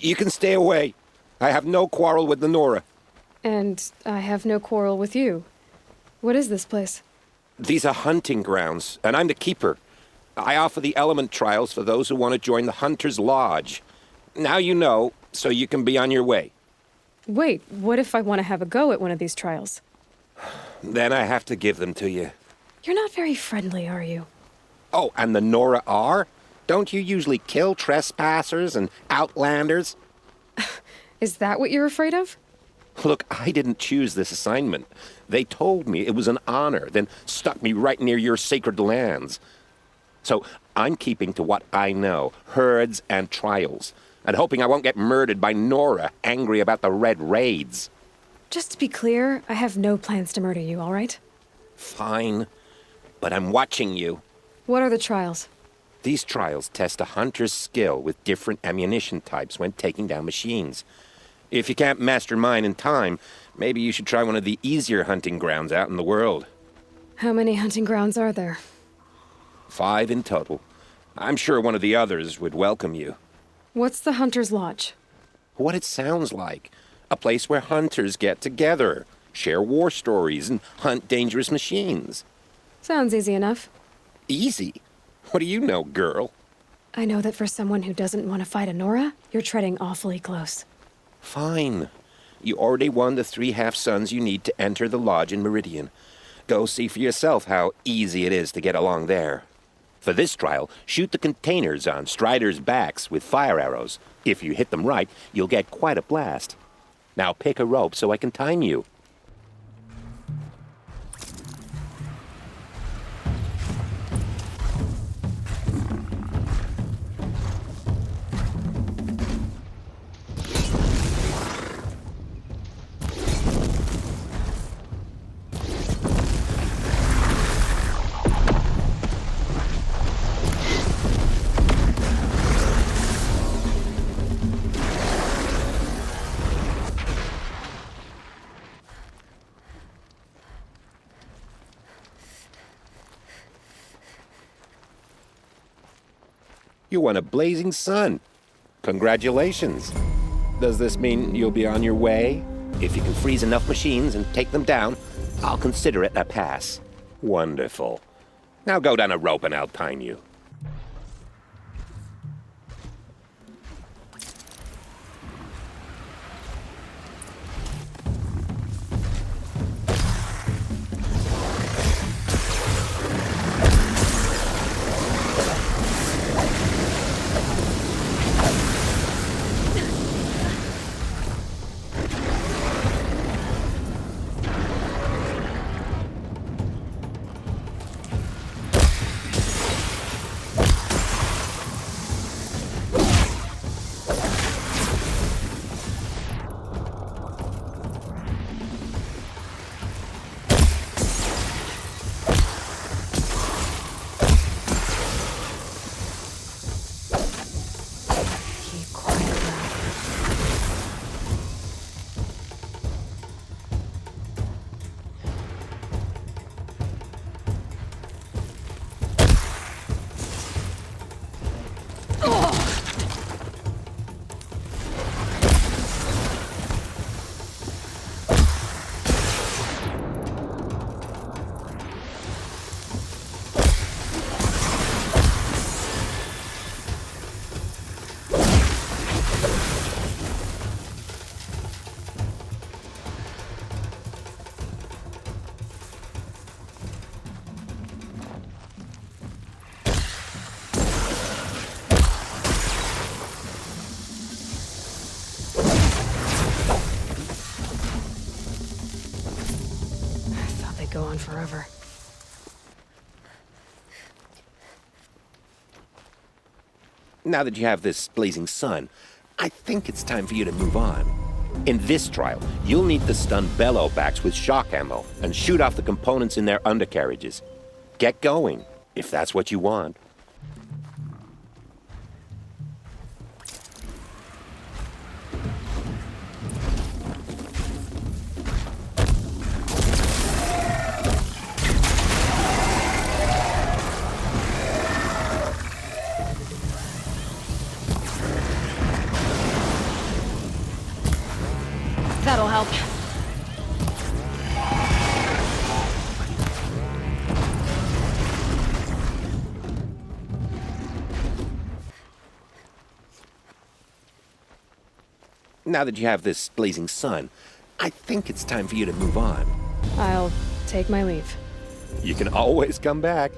You can stay away. I have no quarrel with the Nora. And I have no quarrel with you. What is this place? These are hunting grounds, and I'm the keeper. I offer the element trials for those who want to join the Hunter's Lodge. Now you know, so you can be on your way. Wait, what if I want to have a go at one of these trials? Then I have to give them to you. You're not very friendly, are you? Oh, and the Nora are? Don't you usually kill trespassers and outlanders? Is that what you're afraid of? Look, I didn't choose this assignment. They told me it was an honor, then stuck me right near your sacred lands. So I'm keeping to what I know, herds and trials, and hoping I won't get murdered by Nora, angry about the Red Raids. Just to be clear, I have no plans to murder you, all right? Fine, but I'm watching you. What are the trials? These trials test a hunter's skill with different ammunition types when taking down machines. If you can't master mine in time, maybe you should try one of the easier hunting grounds out in the world. How many hunting grounds are there? 5 in total. I'm sure one of the others would welcome you. What's the Hunter's Lodge? What it sounds like. A place where hunters get together, share war stories, and hunt dangerous machines. Sounds easy enough. Easy? What do you know, girl? I know that for someone who doesn't want to fight a Nora, you're treading awfully close. Fine. You already won the 3 half-suns you need to enter the lodge in Meridian. Go see for yourself how easy it is to get along there. For this trial, shoot the containers on striders' backs with fire arrows. If you hit them right, you'll get quite a blast. Now pick a rope so I can time you. You won a blazing sun. Congratulations. Does this mean you'll be on your way? If you can freeze enough machines and take them down, I'll consider it a pass. Wonderful. Now go down a rope and I'll time you. Go on forever. Now that you have this blazing sun, I think it's time for you to move on. In this trial, you'll need to stun bellowbacks with shock ammo and shoot off the components in their undercarriages. Get going, if that's what you want. help. Now that you have this blazing sun, I think it's time for you to move on. I'll take my leave. You can always come back,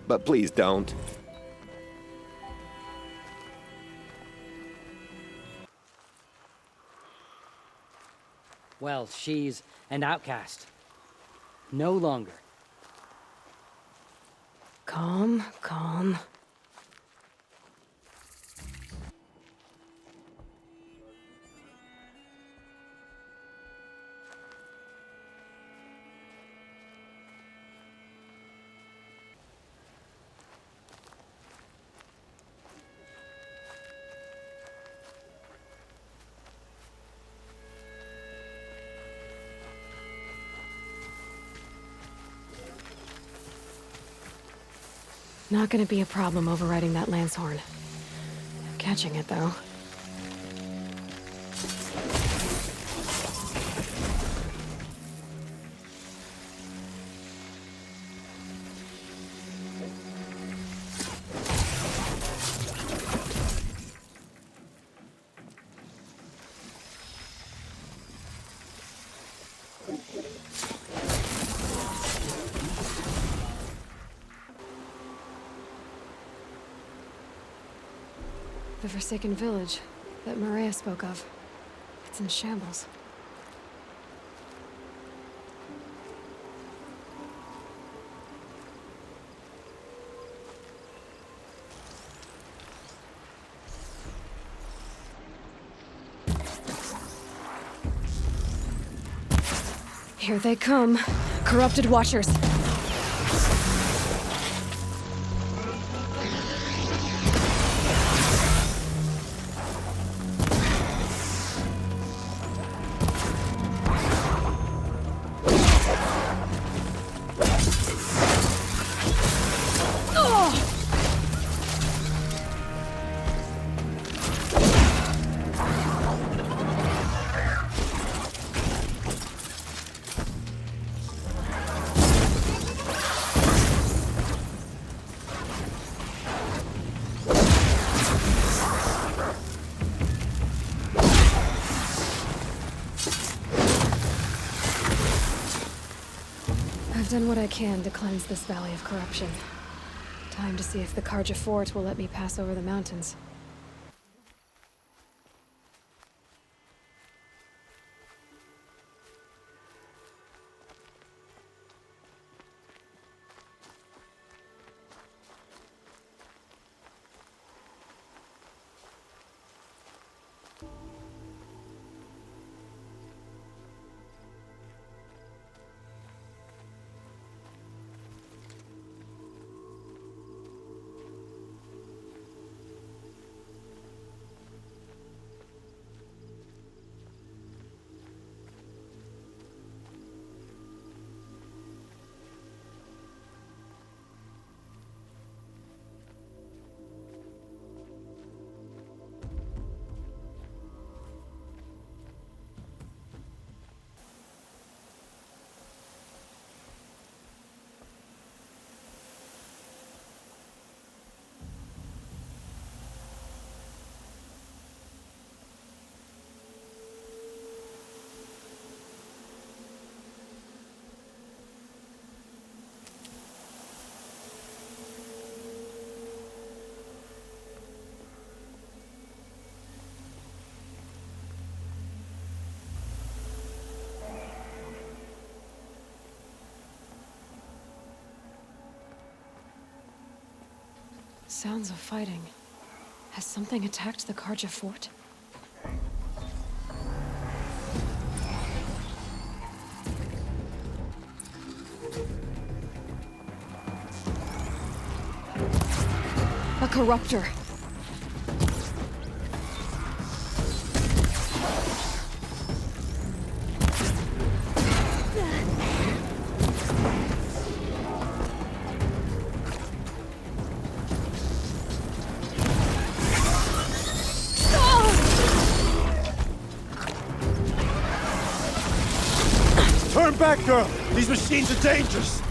but please don't. Well, she's an outcast. No longer. Calm, calm. Not gonna be a problem overriding that lance horn. Catching it, though. The Forsaken Village that Maria spoke of. It's in shambles. Here they come. Corrupted Watchers. I've done what I can to cleanse this valley of corruption. Time to see if the Karja Fort will let me pass over the mountains. Sounds of fighting. Has something attacked the Karja Fort? A Corruptor. back, girl! These machines are dangerous!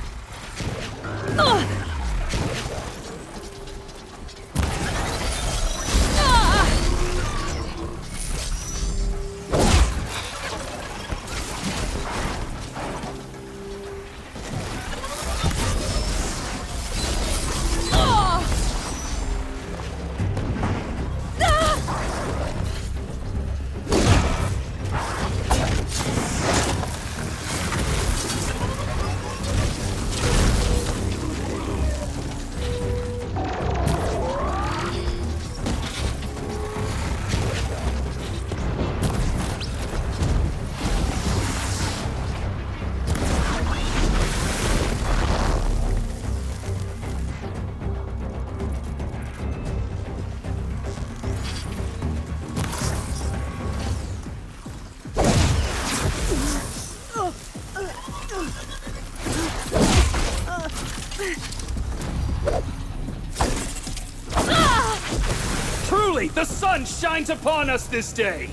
Truly, the sun shines upon us this day!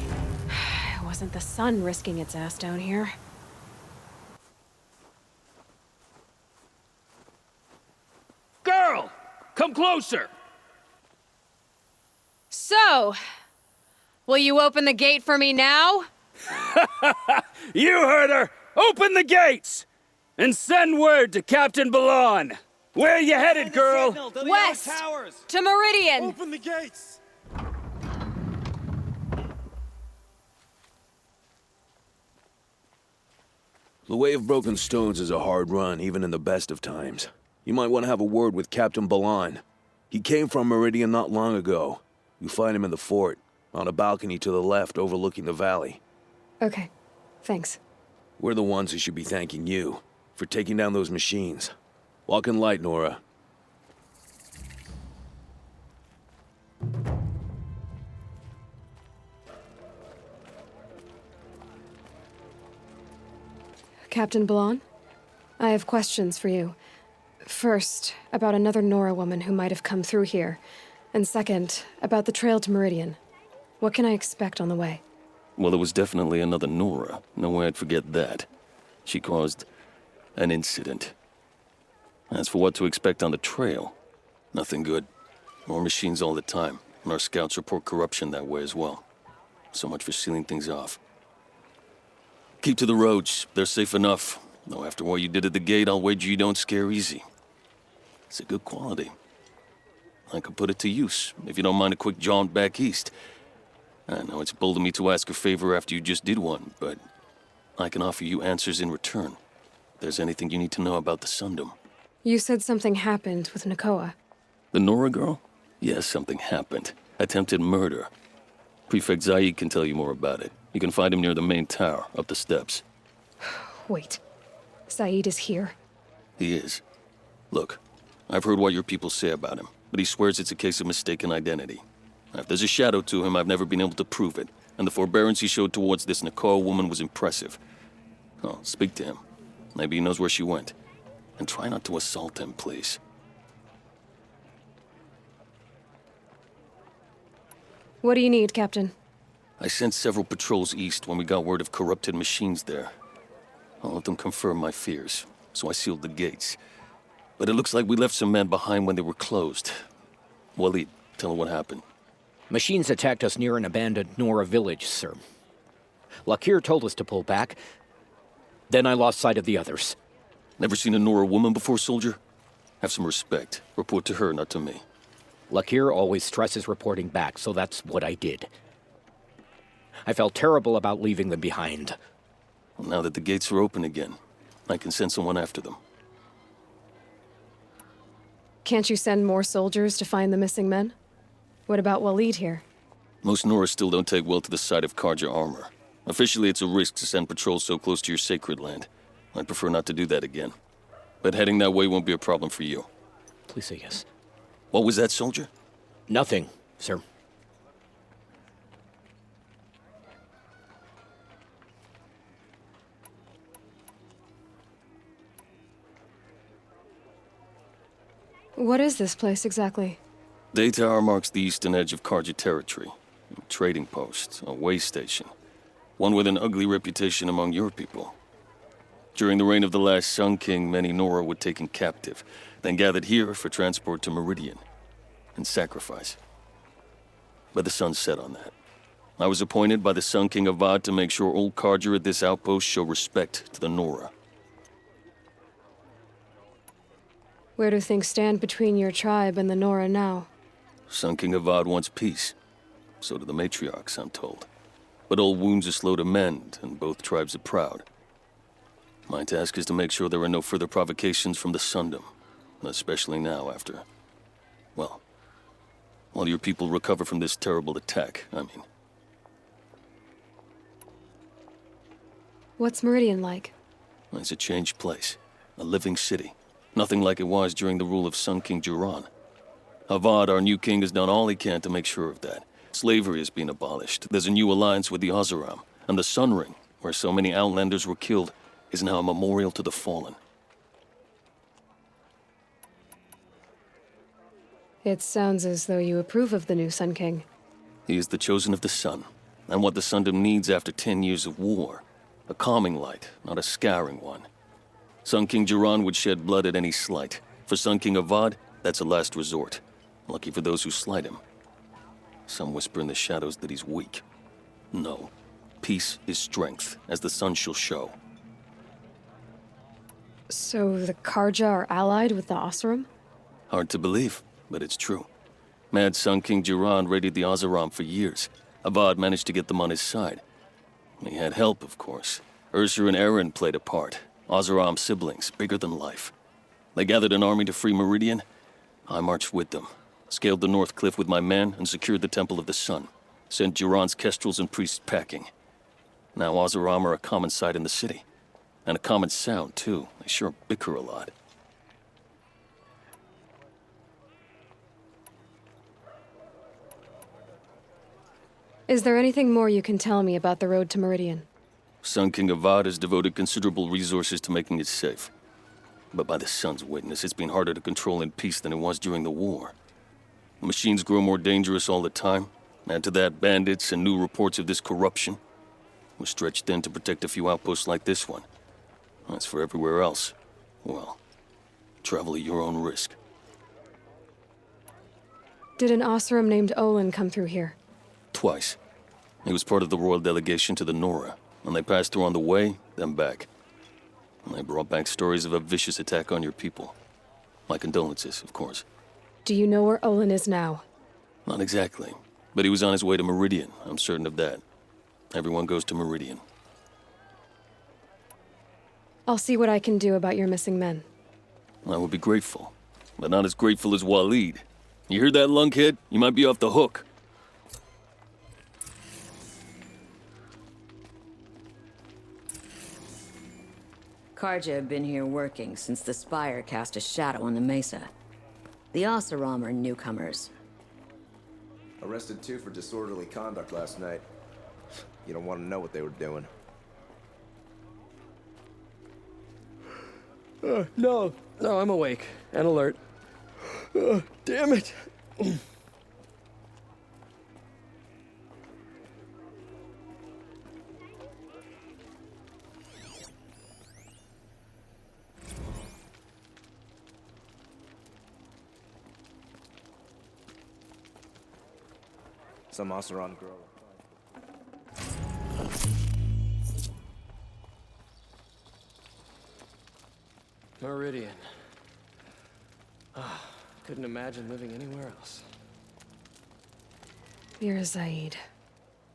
It wasn't the sun risking its ass down here. Girl! Come closer! So, will you open the gate for me now? You heard her! Open the gates! And send word to Captain Balan! Where you headed, girl? West! To Meridian! Open the gates! The Way of Broken Stones is a hard run, even in the best of times. You might want to have a word with Captain Balan. He came from Meridian not long ago. You find him in the fort, on a balcony to the left overlooking the valley. Okay, thanks. We're the ones who should be thanking you for taking down those machines. Walk in light, Nora. Captain Blon, I have questions for you. First, about another Nora woman who might have come through here. And second, about the trail to Meridian. What can I expect on the way? Well, there was definitely another Nora. No way I'd forget that. She caused an incident. As for what to expect on the trail, nothing good. More machines all the time, and our scouts report corruption that way as well. So much for sealing things off. Keep to the roads. They're safe enough. Though after what you did at the gate, I'll wager you don't scare easy. It's a good quality. I could put it to use, if you don't mind a quick jaunt back east. I know it's bold of me to ask a favor after you just did one, but I can offer you answers in return. If there's anything you need to know about the Sundom. You said something happened with Nakoa. The Nora girl? Yes, something happened. Attempted murder. Prefect Zaid can tell you more about it. You can find him near the main tower, up the steps. Wait. Saeed is here. He is. Look, I've heard what your people say about him, but he swears it's a case of mistaken identity. If there's a shadow to him, I've never been able to prove it, and the forbearance he showed towards this Nakoa woman was impressive. Oh, speak to him. Maybe he knows where she went. And try not to assault him, please. What do you need, Captain? I sent several patrols east when we got word of corrupted machines there. All of them confirmed my fears, so I sealed the gates. But it looks like we left some men behind when they were closed. Waleed, tell her what happened. Machines attacked us near an abandoned Nora village, sir. Lakir told us to pull back. Then I lost sight of the others. Never seen a Nora woman before, soldier? Have some respect. Report to her, not to me. Lakir always stresses reporting back, so that's what I did. I felt terrible about leaving them behind. Well, now that the gates are open again, I can send someone after them. Can't you send more soldiers to find the missing men? What about Waleed here? Most Nora still don't take well to the sight of Karja armor. Officially, it's a risk to send patrols so close to your sacred land. I'd prefer not to do that again. But heading that way won't be a problem for you. Please say yes. What was that, soldier? Nothing, sir. What is this place exactly? Day Tower marks the eastern edge of Karja territory. A trading post, a way station. One with an ugly reputation among your people. During the reign of the last Sun King, many Nora were taken captive, then gathered here for transport to Meridian and sacrifice. But the sun set on that. I was appointed by the Sun King Avad to make sure old Carja at this outpost show respect to the Nora. Where do things stand between your tribe and the Nora now? Sun King Avad wants peace. So do the matriarchs, I'm told. But old wounds are slow to mend, and both tribes are proud. My task is to make sure there are no further provocations from the Sundom, especially now after, well, while your people recover from this terrible attack, I mean. What's Meridian like? It's a changed place, a living city. Nothing like it was during the rule of Sun King Jiran. Avad, our new king, has done all he can to make sure of that. Slavery has been abolished. There's a new alliance with the Oseram, and the Sun Ring, where so many Outlanders were killed, is now a memorial to the fallen. It sounds as though you approve of the new Sun King. He is the chosen of the sun, and what the Sundom needs after 10 years of war. A calming light, not a scouring one. Sun King Jiran would shed blood at any slight. For Sun King Avad, that's a last resort. Lucky for those who slight him. Some whisper in the shadows that he's weak. No. Peace is strength, as the sun shall show. So the Carja are allied with the Oseram? Hard to believe, but it's true. Mad Sun King Jiran raided the Oseram for years. Avad managed to get them on his side. He had help, of course. Ursur and Eren played a part. Oseram siblings, bigger than life. They gathered an army to free Meridian. I marched with them, scaled the North Cliff with my men, and secured the Temple of the Sun. Sent Jiran's kestrels and priests packing. Now Oseram are a common sight in the city. And a common sound, too. They sure bicker a lot. Is there anything more you can tell me about the road to Meridian? Sun King Avad has devoted considerable resources to making it safe. But by the sun's witness, it's been harder to control in peace than it was during the war. The machines grow more dangerous all the time. Add to that bandits and new reports of this corruption. We're stretched thin to protect a few outposts like this one. As for everywhere else, well, travel at your own risk. Did an Oseram named Olin come through here? Twice. He was part of the royal delegation to the Nora, and they passed through on the way, then back. And they brought back stories of a vicious attack on your people. My condolences, of course. Do you know where Olin is now? Not exactly, but he was on his way to Meridian, I'm certain of that. Everyone goes to Meridian. I'll see what I can do about your missing men. I would be grateful, but not as grateful as Waleed. You heard that, lunkhead? You might be off the hook. Carja have been here working since the Spire cast a shadow on the Mesa. The Oseram are newcomers. Arrested 2 for disorderly conduct last night. You don't want to know what they were doing. No, I'm awake and alert. Damn it. Some Oseram girl. Meridian. Couldn't imagine living anywhere else. You're Zaid.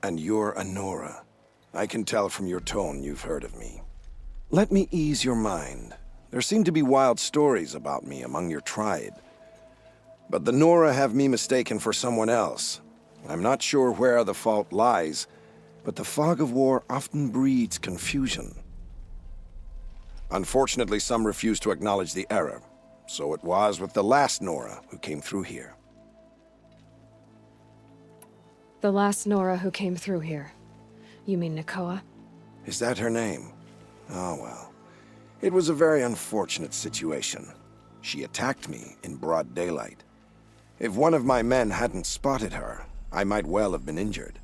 And you're a Nora. I can tell from your tone you've heard of me. Let me ease your mind. There seem to be wild stories about me among your tribe. But the Nora have me mistaken for someone else. I'm not sure where the fault lies, but the fog of war often breeds confusion. Unfortunately, some refuse to acknowledge the error. So it was with the last Nora who came through here. The last Nora who came through here. You mean Nakoa? Is that her name? Oh well. It was a very unfortunate situation. She attacked me in broad daylight. If one of my men hadn't spotted her, I might well have been injured.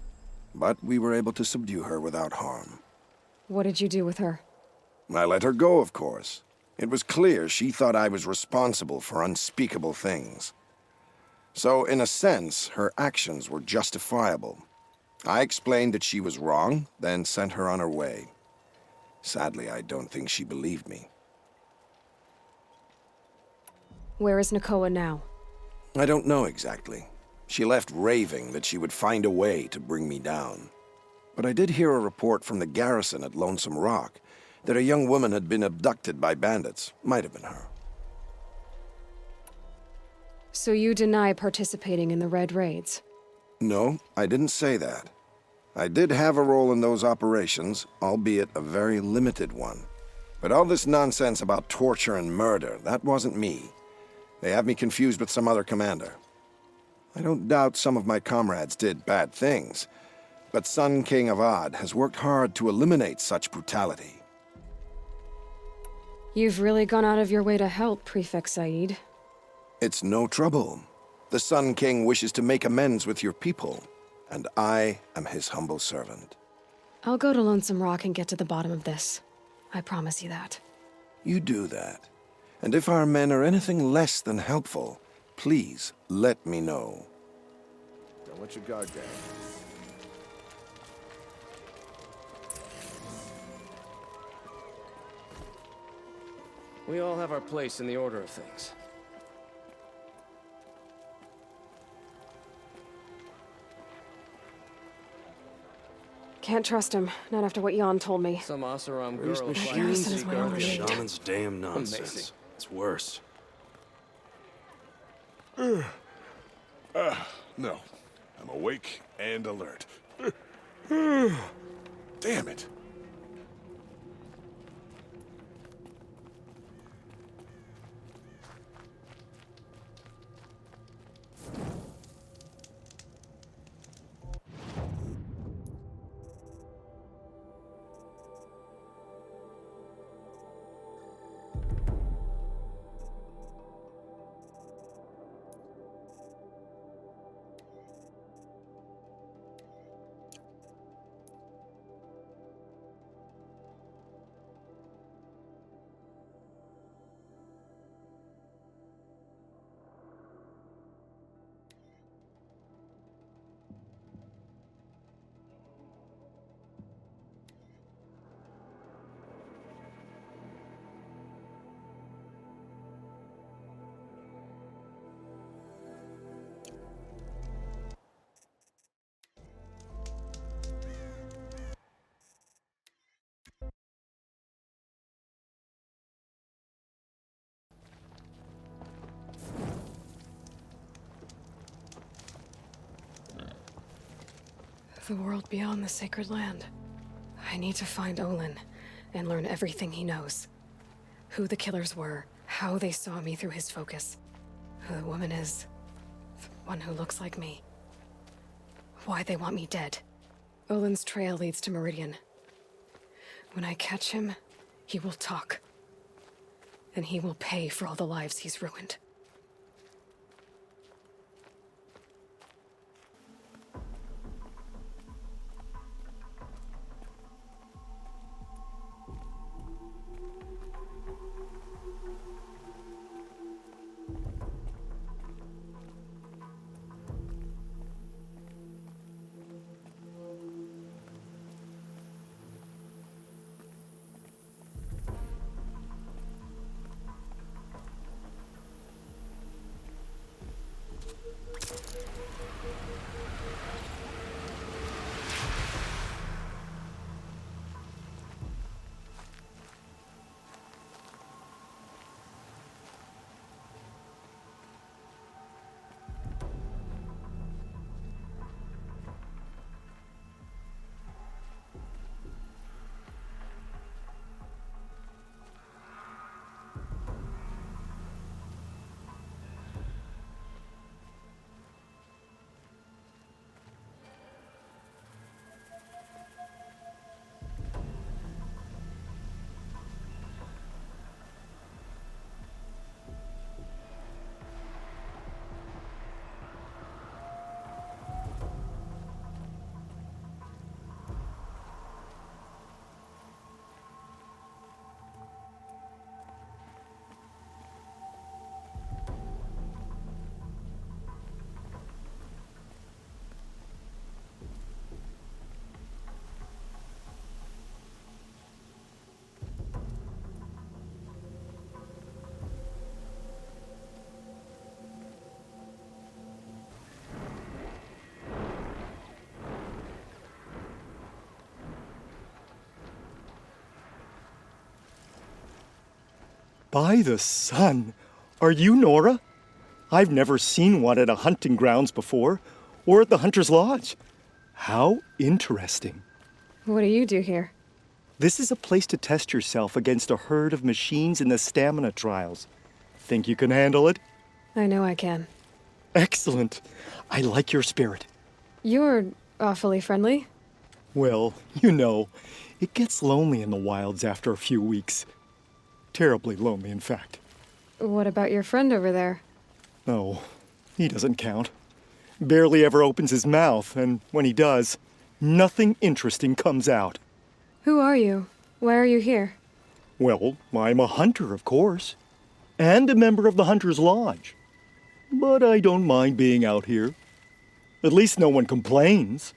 But we were able to subdue her without harm. What did you do with her? I let her go, of course. It was clear she thought I was responsible for unspeakable things. So, in a sense, her actions were justifiable. I explained that she was wrong, then sent her on her way. Sadly, I don't think she believed me. Where is Nakoa now? I don't know exactly. She left raving that she would find a way to bring me down. But I did hear a report from the garrison at Lonesome Rock that a young woman had been abducted by bandits. Might have been her. So you deny participating in the Red Raids? No, I didn't say that. I did have a role in those operations, albeit a very limited one. But all this nonsense about torture and murder, that wasn't me. They have me confused with some other commander. I don't doubt some of my comrades did bad things, but Sun King Avad has worked hard to eliminate such brutality. You've really gone out of your way to help, Prefect Said. It's no trouble. The Sun King wishes to make amends with your people, and I am his humble servant. I'll go to Lonesome Rock and get to the bottom of this. I promise you that. You do that. And if our men are anything less than helpful, please let me know. Don't let your guard down. We all have our place in the order of things. Can't trust him, not after what Jan told me. Some Oseram These girl. machines Garrison is my only lead. Shaman's damn nonsense. Amazing. It's worse. No. I'm awake and alert. Damn it. The world beyond the sacred land. I need to find Olin and learn everything he knows. Who the killers were, how they saw me through his focus, who the woman is, the one who looks like me, why they want me dead. Olin's trail leads to Meridian. When I catch him, he will talk. And he will pay for all the lives he's ruined. By the sun! Are you Nora? I've never seen one at a hunting grounds before, or at the Hunter's Lodge. How interesting. What do you do here? This is a place to test yourself against a herd of machines in the stamina trials. Think you can handle it? I know I can. Excellent. I like your spirit. You're awfully friendly. Well, you know, it gets lonely in the wilds after a few weeks. Terribly lonely, in fact. What about your friend over there? Oh, he doesn't count. Barely ever opens his mouth, and when he does, nothing interesting comes out. Who are you? Why are you here? Well, I'm a hunter, of course, and a member of the Hunter's Lodge. But I don't mind being out here. At least no one complains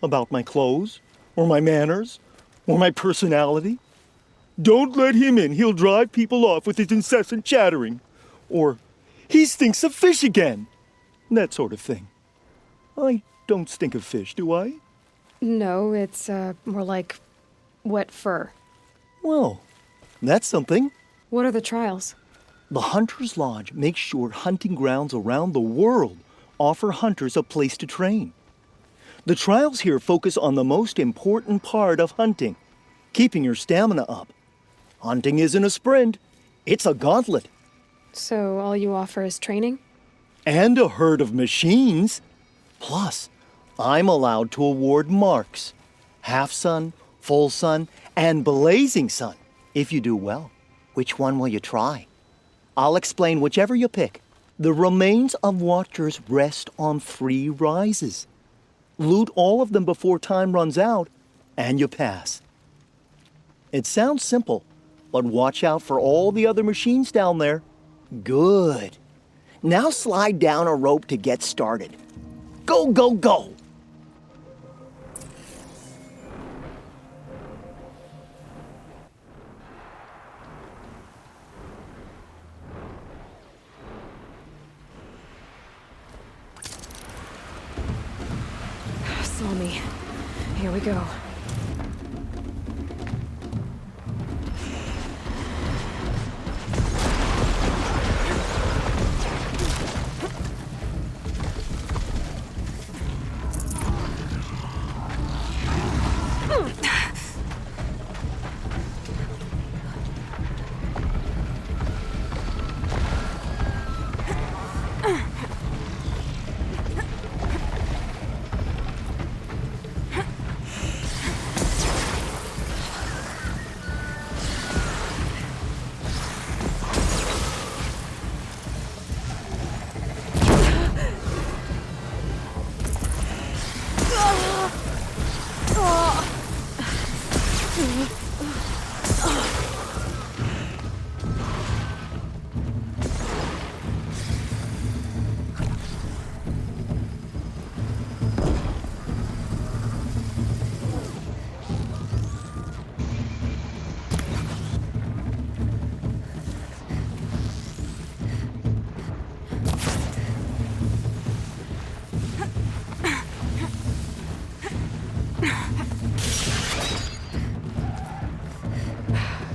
about my clothes, or my manners, or my personality. Don't let him in, he'll drive people off with his incessant chattering. Or, he stinks of fish again. That sort of thing. I don't stink of fish, do I? No, it's more like wet fur. Well, that's something. What are the trials? The Hunter's Lodge makes sure hunting grounds around the world offer hunters a place to train. The trials here focus on the most important part of hunting, keeping your stamina up. Hunting isn't a sprint, it's a gauntlet. So all you offer is training? And a herd of machines. Plus, I'm allowed to award marks. Half sun, full sun, and blazing sun, if you do well. Which one will you try? I'll explain whichever you pick. The remains of Watchers rest on 3 rises. Loot all of them before time runs out, and you pass. It sounds simple, but watch out for all the other machines down there. Good. Now slide down a rope to get started. Go, go, go! Saw me. Here we go.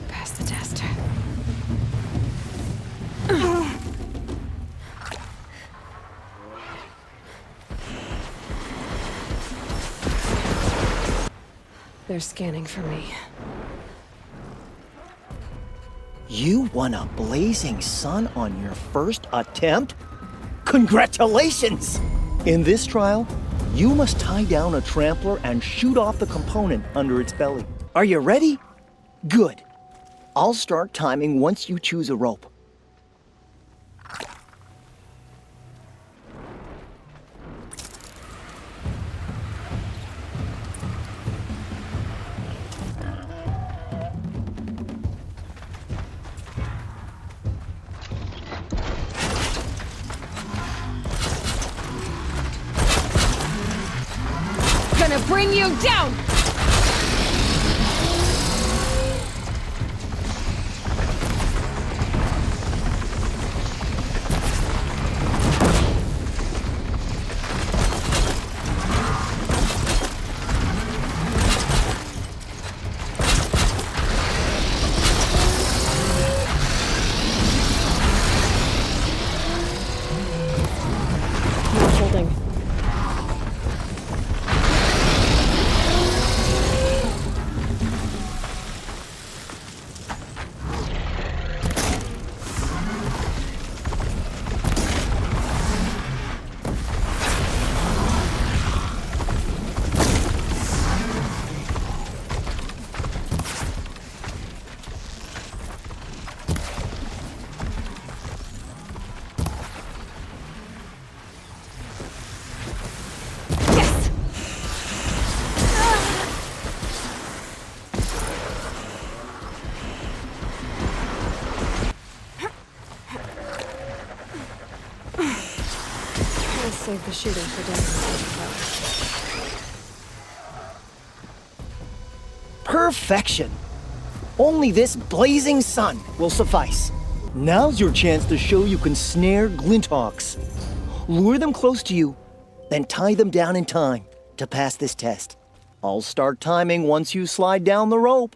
Pass the test. They're scanning for me. You won a blazing sun on your first attempt? Congratulations! In this trial, you must tie down a trampler and shoot off the component under its belly. Are you ready? Good. I'll start timing once you choose a rope. Gonna bring you down! save the shooting for dinner. Perfection! Only this blazing sun will suffice. Now's your chance to show you can snare Glinthawks. Lure them close to you, then tie them down in time to pass this test. I'll start timing once you slide down the rope.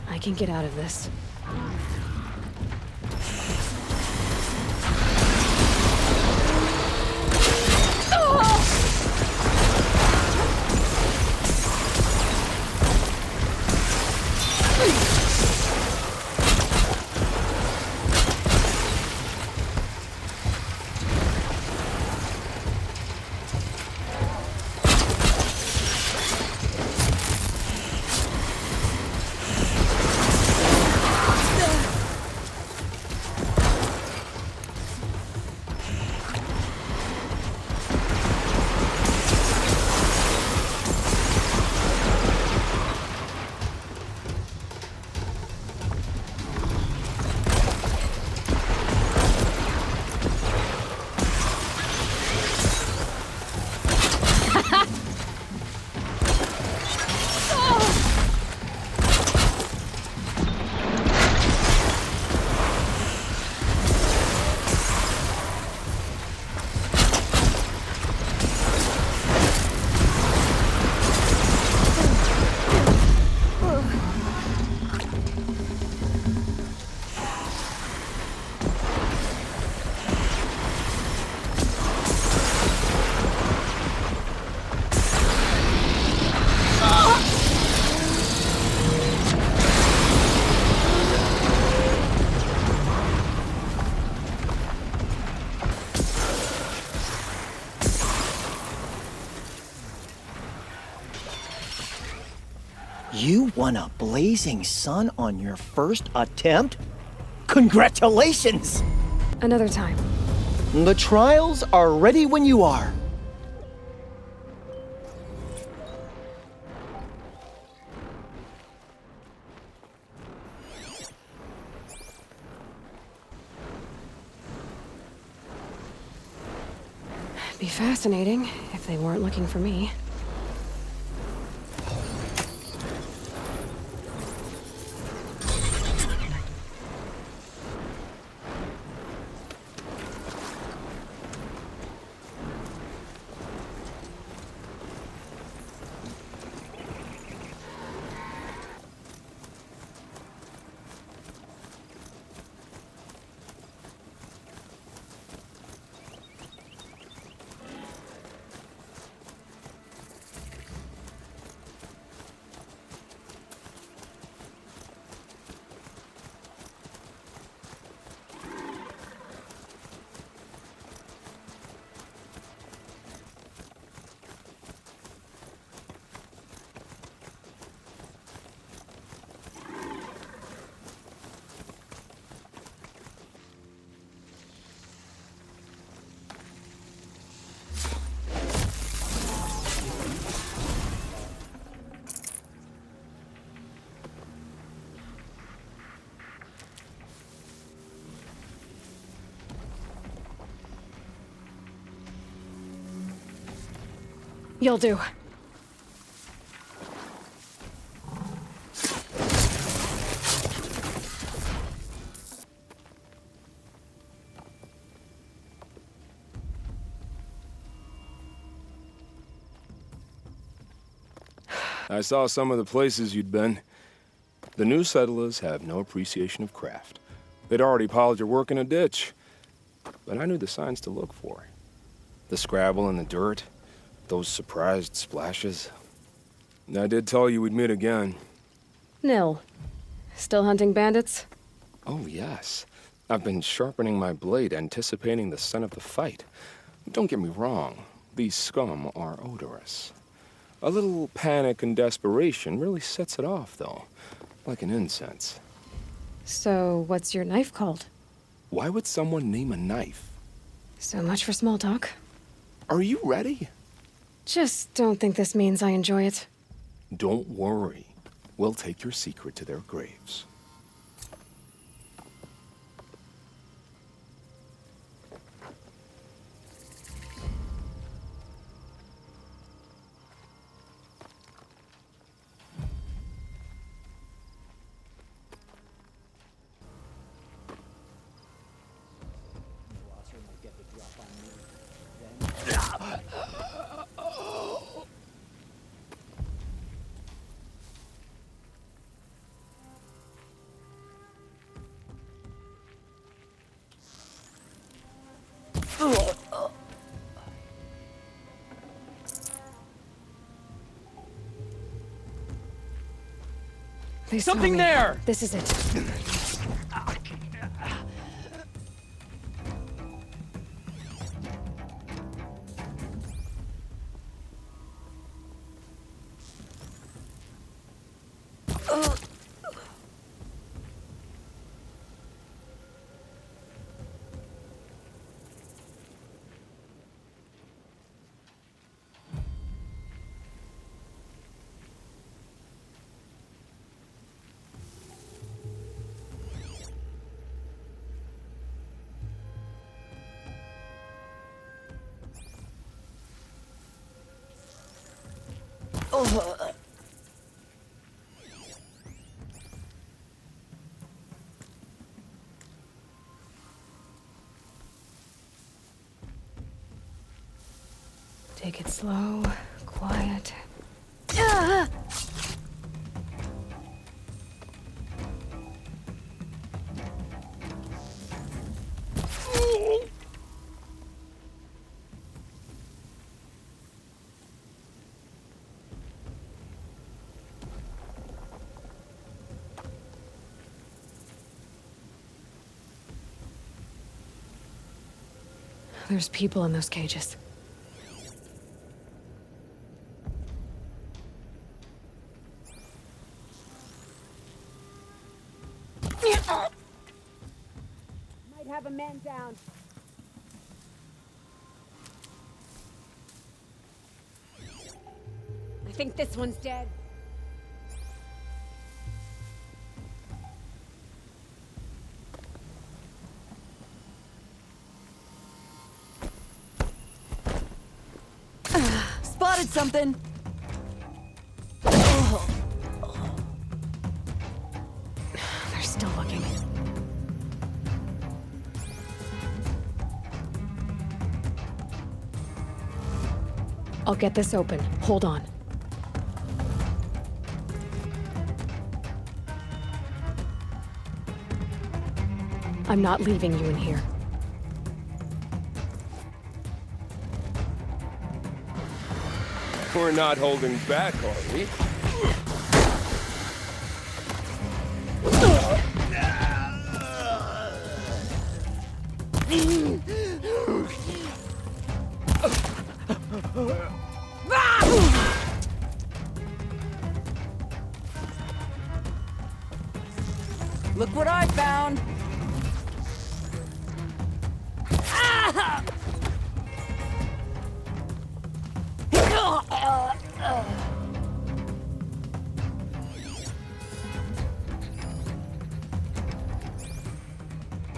I can get out of this. You won a blazing sun on your first attempt? Congratulations! Another time. The trials are ready when you are. Be fascinating if they weren't looking for me. You'll do. I saw some of the places you'd been. The new settlers have no appreciation of craft. They'd already piled your work in a ditch. But I knew the signs to look for. The scrabble in the dirt, those surprised splashes. And I did tell you we'd meet again. Nil. Still hunting bandits? Oh, yes. I've been sharpening my blade, anticipating the scent of the fight. Don't get me wrong, these scum are odorous. A little panic and desperation really sets it off, though, like an incense. So, what's your knife called? Why would someone name a knife? So much for small talk. Are you ready? Just don't think this means I enjoy it. Don't worry. We'll take your secret to their graves. Please tell Something me there! This is it. Take it slow, quiet. There's people in those cages. Might have a man down. I think this one's dead. Spotted something! They're still looking. I'll get this open. Hold on. I'm not leaving you in here. We're not holding back, are we? Look what I found!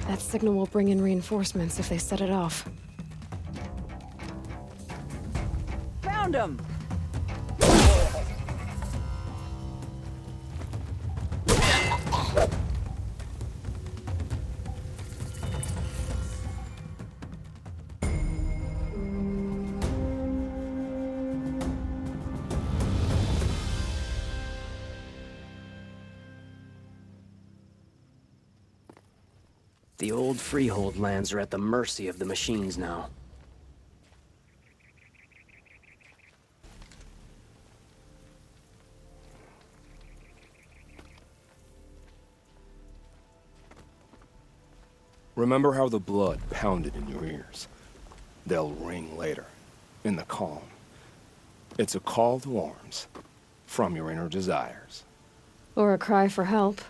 That signal will bring in reinforcements if they set it off. Found him! The old freehold lands are at the mercy of the machines now. Remember how the blood pounded in your ears? They'll ring later, in the calm. It's a call to arms, from your inner desires. Or a cry for help.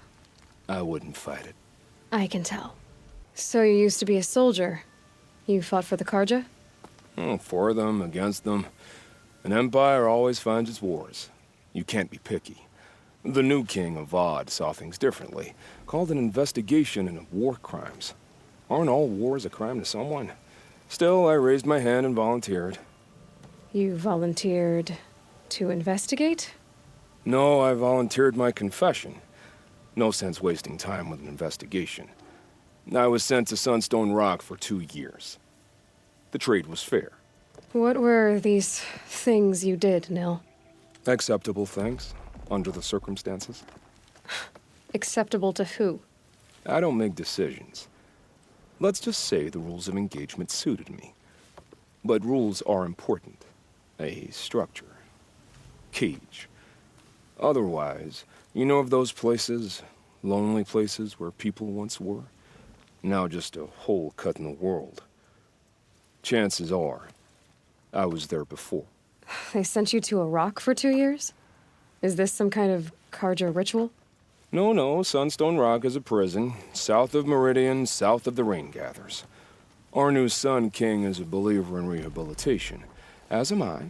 I wouldn't fight it. I can tell. So you used to be a soldier. You fought for the Karja? For them, against them. An empire always finds its wars. You can't be picky. The new king of Vod saw things differently. Called an investigation into war crimes. Aren't all wars a crime to someone? Still, I raised my hand and volunteered. You volunteered to investigate? No, I volunteered my confession. No sense wasting time with an investigation. I was sent to Sunstone Rock for 2 years. The trade was fair. What were these things you did, Nil? Acceptable things, under the circumstances. Acceptable to who? I don't make decisions. Let's just say the rules of engagement suited me. But rules are important. A structure. Cage. Otherwise, you know of those places, lonely places where people once were? Now just a hole cut in the world. Chances are, I was there before. They sent you to a rock for 2 years? Is this some kind of Karja ritual? No, Sunstone Rock is a prison, south of Meridian, south of the Rain Gathers. Our new Sun King is a believer in rehabilitation, as am I.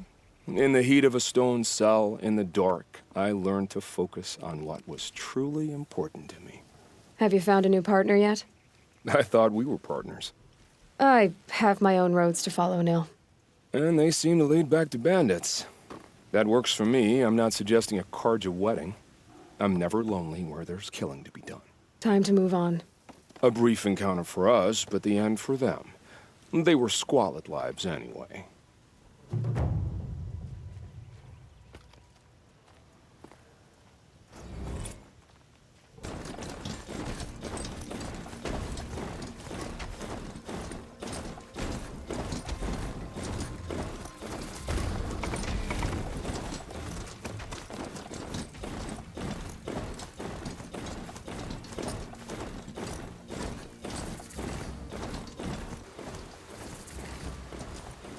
In the heat of a stone cell, in the dark, I learned to focus on what was truly important to me. Have you found a new partner yet? I thought we were partners. I have my own roads to follow, Nil. And they seem to lead back to bandits. That works for me. I'm not suggesting a Karja wedding. I'm never lonely where there's killing to be done. Time to move on. A brief encounter for us, but the end for them. They were squalid lives anyway.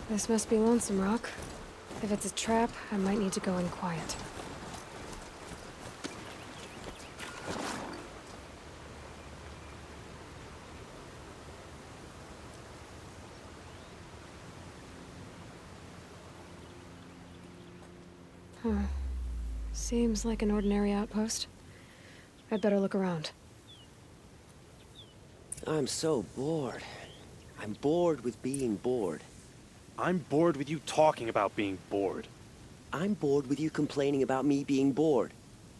This must be Lonesome Rock. If it's a trap, I might need to go in quiet. Huh. Seems like an ordinary outpost. I'd better look around. I'm so bored. I'm bored with being bored. I'm bored with you talking about being bored. I'm bored with you complaining about me being bored.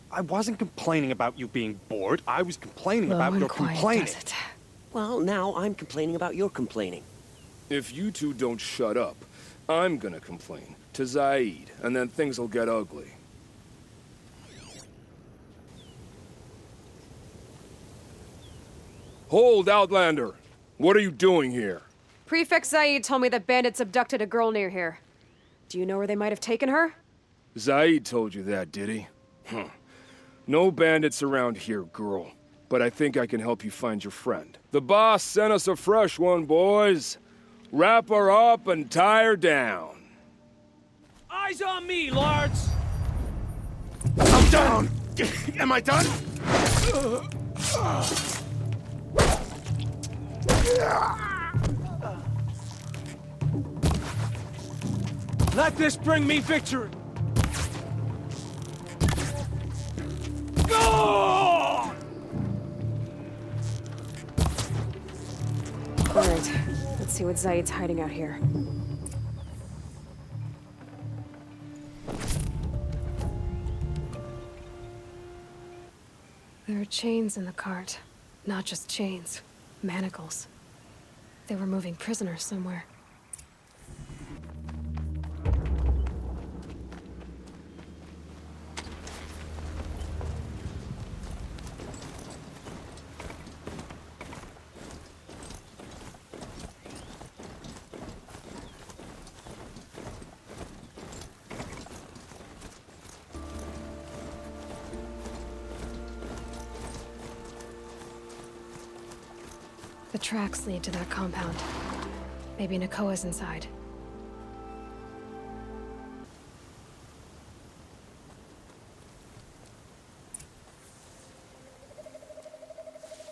I wasn't complaining about you being bored. I was complaining Low about and your quiet complaining. does it. Well, now I'm complaining about your complaining. If you two don't shut up, I'm gonna complain to Zaid, and then things'll get ugly. Hold, Outlander! What are you doing here? Prefect Zaid told me that bandits abducted a girl near here. Do you know where they might have taken her? Zaid told you that, did he? No bandits around here, girl. But I think I can help you find your friend. The boss sent us a fresh one, boys. Wrap her up and tie her down. Eyes on me, lords! I'm down! Am I done? Let this bring me victory! Go! Alright, let's see what Zaid's hiding out here. There are chains in the cart. Not just chains, manacles. They were moving prisoners somewhere. The tracks lead to that compound. Maybe Nakoa's inside.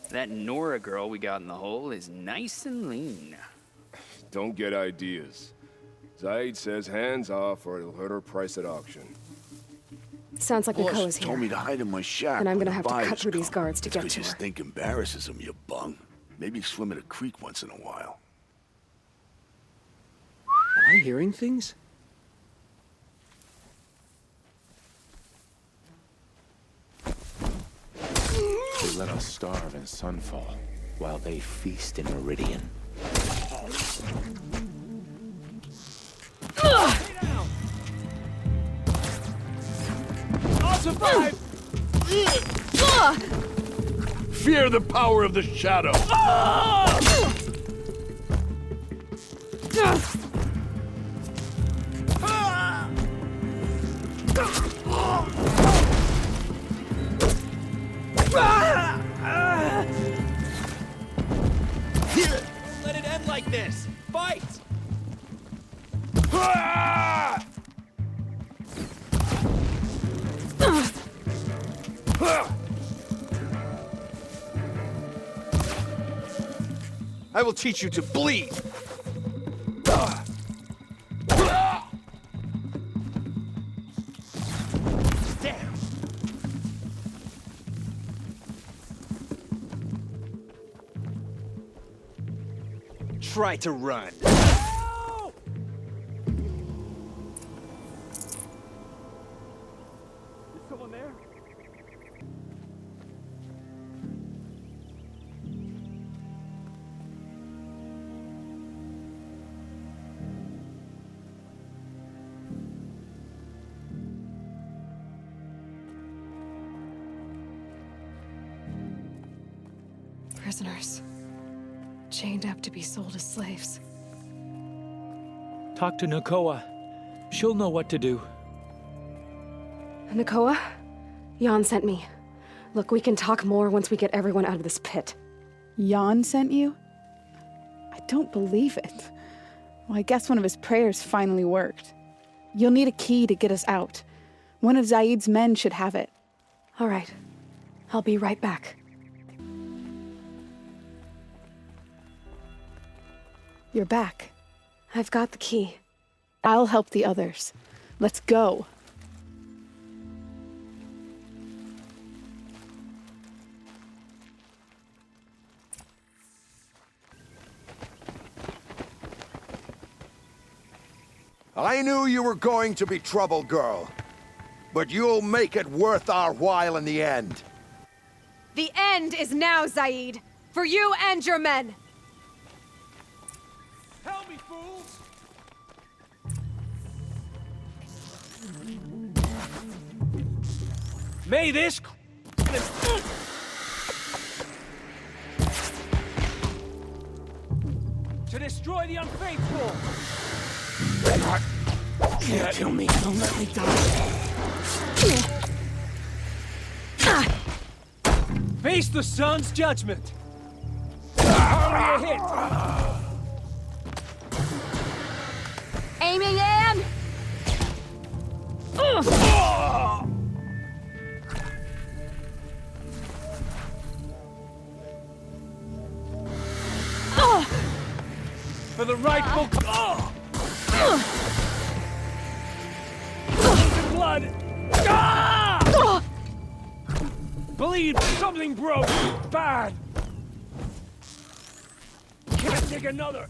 That Nora girl we got in the hole is nice and lean. Don't get ideas. Zaid says hands off or it'll hurt her price at auction. Sounds like Nakoa's here. Told me to hide in my shack. And I'm when gonna the have to cut buyers through these come. guards to It's get 'cause to you her. stink embarrasses them, you bung. Maybe swim in a creek once in a while. Am I hearing things? They let us starve in Sunfall, while they feast in Meridian. I'll survive! Fear the power of the shadow! Don't let it end like this! Fight! I will teach you to bleed! Damn! Try to run. Someone there? Prisoners. Chained up to be sold as slaves. Talk to Nakoa. She'll know what to do. Nakoa? Jan sent me. Look, we can talk more once we get everyone out of this pit. Jan sent you? I don't believe it. Well, I guess one of his prayers finally worked. You'll need a key to get us out. One of Zaid's men should have it. All right. I'll be right back. You're back. I've got the key. I'll help the others. Let's go. I knew you were going to be trouble, girl. But you'll make it worth our while in the end. The end is now, Zaid. For you and your men. Help me, fools! May this... To destroy the unfaithful! Can't kill me. Don't let me die. Face the sun's judgment! Hardly a hit! Aiming in! For the rightful... Blood! Believe something broke! Bad! Can't take another!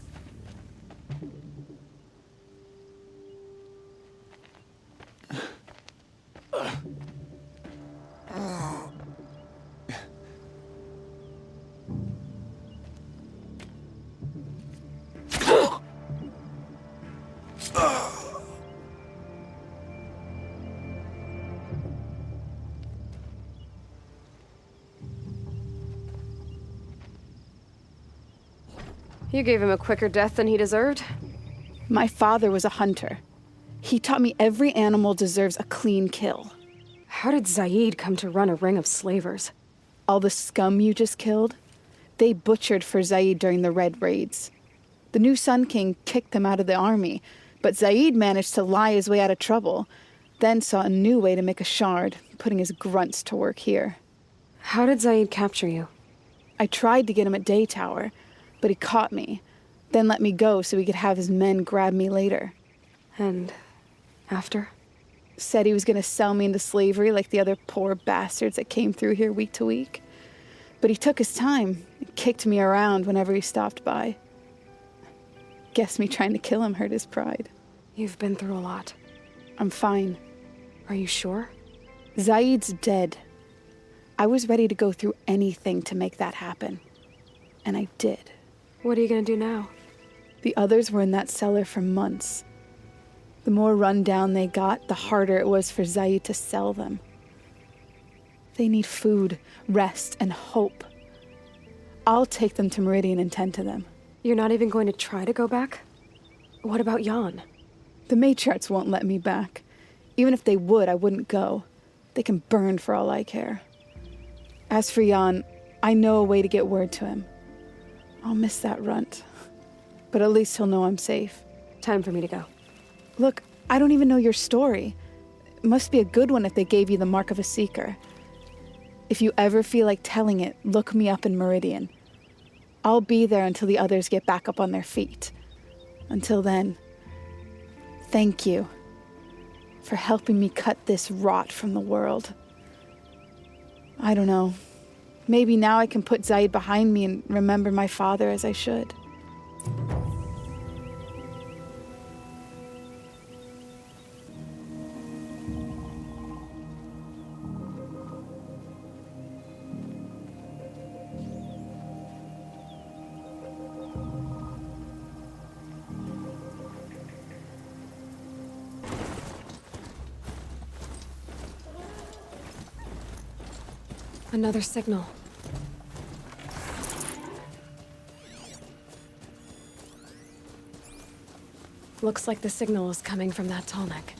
You gave him a quicker death than he deserved? My father was a hunter. He taught me every animal deserves a clean kill. How did Zaid come to run a ring of slavers? All the scum you just killed? They butchered for Zaid during the Red Raids. The new Sun King kicked them out of the army, but Zaid managed to lie his way out of trouble, then saw a new way to make a shard, putting his grunts to work here. How did Zaid capture you? I tried to get him at Day Tower, but he caught me, then let me go so he could have his men grab me later. And after? Said he was going to sell me into slavery like the other poor bastards that came through here week to week. But he took his time and kicked me around whenever he stopped by. Guess me trying to kill him hurt his pride. You've been through a lot. I'm fine. Are you sure? Zaid's dead. I was ready to go through anything to make that happen. And I did. What are you gonna do now? The others were in that cellar for months. The more run down they got, the harder it was for Zaid to sell them. They need food, rest, and hope. I'll take them to Meridian and tend to them. You're not even going to try to go back? What about Jan? The matriarchs won't let me back. Even if they would, I wouldn't go. They can burn for all I care. As for Jan, I know a way to get word to him. I'll miss that runt. But at least he'll know I'm safe. Time for me to go. Look, I don't even know your story. It must be a good one if they gave you the mark of a seeker. If you ever feel like telling it, look me up in Meridian. I'll be there until the others get back up on their feet. Until then, thank you for helping me cut this rot from the world. I don't know. Maybe now I can put Zaid behind me and remember my father as I should. Another signal. Looks like the signal is coming from that tall neck.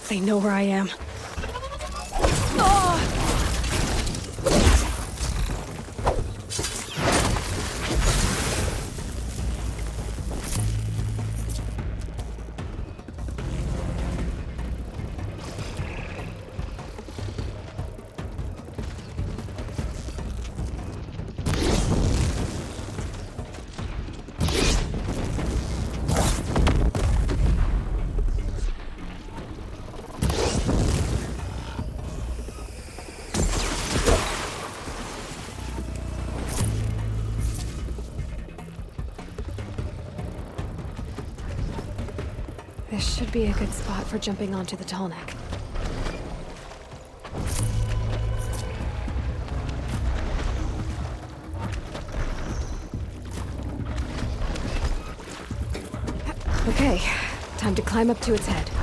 They know where I am. This should be a good spot for jumping onto the tall neck. Okay, time to climb up to its head.